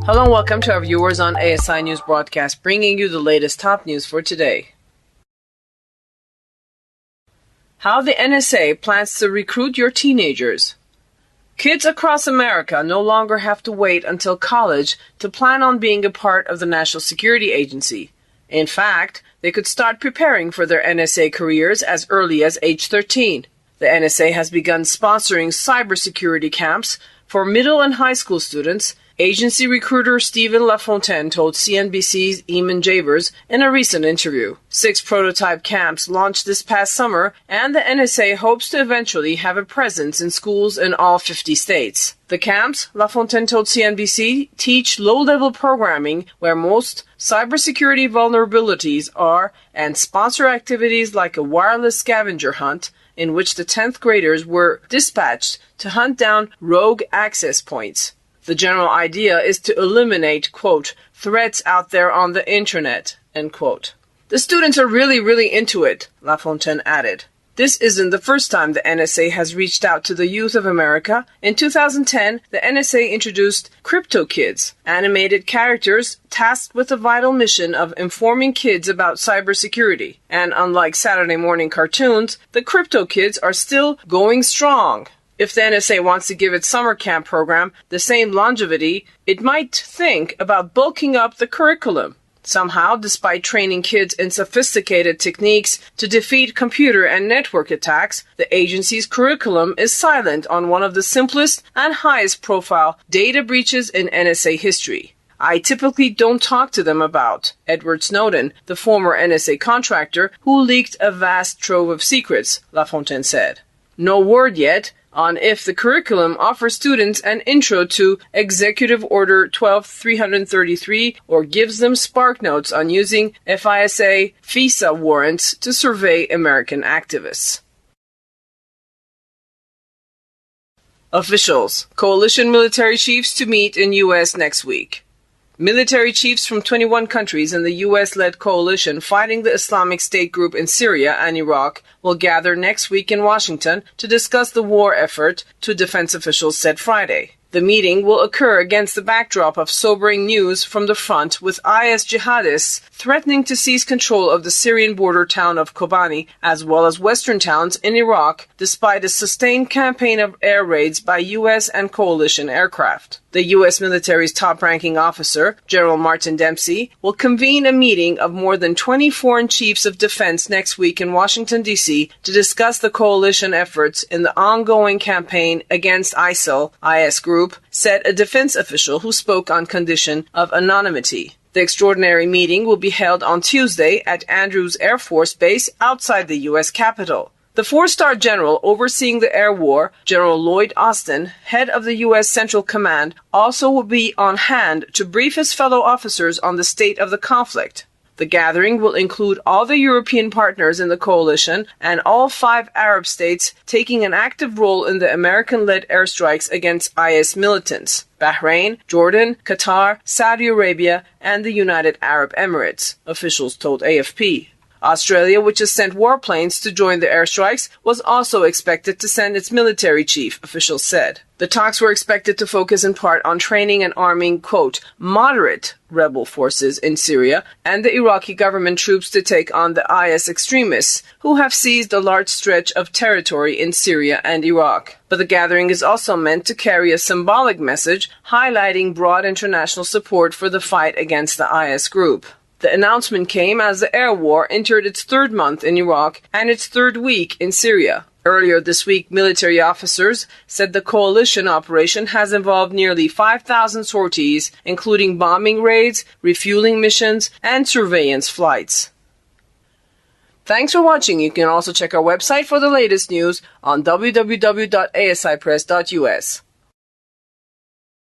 Hello and welcome to our viewers on ASI News Broadcast, bringing you the latest top news for today. How the NSA plans to recruit your teenagers. Kids across America no longer have to wait until college to plan on being a part of the National Security Agency. In fact, they could start preparing for their NSA careers as early as age 13. The NSA has begun sponsoring cybersecurity camps for middle and high school students. Agency recruiter Stephen LaFontaine told CNBC's Eamon Javers in a recent interview. 6 prototype camps launched this past summer, and the NSA hopes to eventually have a presence in schools in all 50 states. The camps, LaFontaine told CNBC, teach low-level programming where most cybersecurity vulnerabilities are and sponsor activities like a wireless scavenger hunt in which the 10th graders were dispatched to hunt down rogue access points. The general idea is to eliminate, quote, threats out there on the internet, end quote. The students are really into it, LaFontaine added. This isn't the first time the NSA has reached out to the youth of America. In 2010, the NSA introduced Crypto Kids, animated characters tasked with the vital mission of informing kids about cybersecurity. And unlike Saturday morning cartoons, the Crypto Kids are still going strong. If the NSA wants to give its summer camp program the same longevity, it might think about bulking up the curriculum. Somehow, despite training kids in sophisticated techniques to defeat computer and network attacks, the agency's curriculum is silent on one of the simplest and highest profile data breaches in NSA history. I typically don't talk to them about Edward Snowden, the former NSA contractor who leaked a vast trove of secrets, LaFontaine said. No word yet on if the curriculum offers students an intro to Executive Order 12333 or gives them spark notes on using FISA warrants to survey American activists. Officials. Coalition military chiefs to meet in U.S. next week. Military chiefs from 21 countries in the U.S.-led coalition fighting the Islamic State group in Syria and Iraq will gather next week in Washington to discuss the war effort, two defense officials said Friday. The meeting will occur against the backdrop of sobering news from the front, with IS jihadists threatening to seize control of the Syrian border town of Kobani, as well as western towns in Iraq, despite a sustained campaign of air raids by U.S. and coalition aircraft. The U.S. military's top-ranking officer, General Martin Dempsey, will convene a meeting of more than 20 foreign chiefs of defense next week in Washington, D.C. to discuss the coalition efforts in the ongoing campaign against ISIL, IS group, said a defense official who spoke on condition of anonymity. The extraordinary meeting will be held on Tuesday at Andrews Air Force Base outside the U.S. Capitol. The 4-star general overseeing the air war, General Lloyd Austin, head of the U.S. Central Command, also will be on hand to brief his fellow officers on the state of the conflict. The gathering will include all the European partners in the coalition and all 5 Arab states taking an active role in the American-led airstrikes against IS militants: Bahrain, Jordan, Qatar, Saudi Arabia, and the United Arab Emirates, officials told AFP. Australia, which has sent warplanes to join the airstrikes, was also expected to send its military chief, officials said. The talks were expected to focus in part on training and arming, quote, moderate rebel forces in Syria and the Iraqi government troops to take on the IS extremists, who have seized a large stretch of territory in Syria and Iraq. But the gathering is also meant to carry a symbolic message highlighting broad international support for the fight against the IS group. The announcement came as the air war entered its 3rd month in Iraq and its 3rd week in Syria. Earlier this week, military officers said the coalition operation has involved nearly 5,000 sorties, including bombing raids, refueling missions, and surveillance flights. Thanks for watching. You can also check our website for the latest news on www.asipress.us.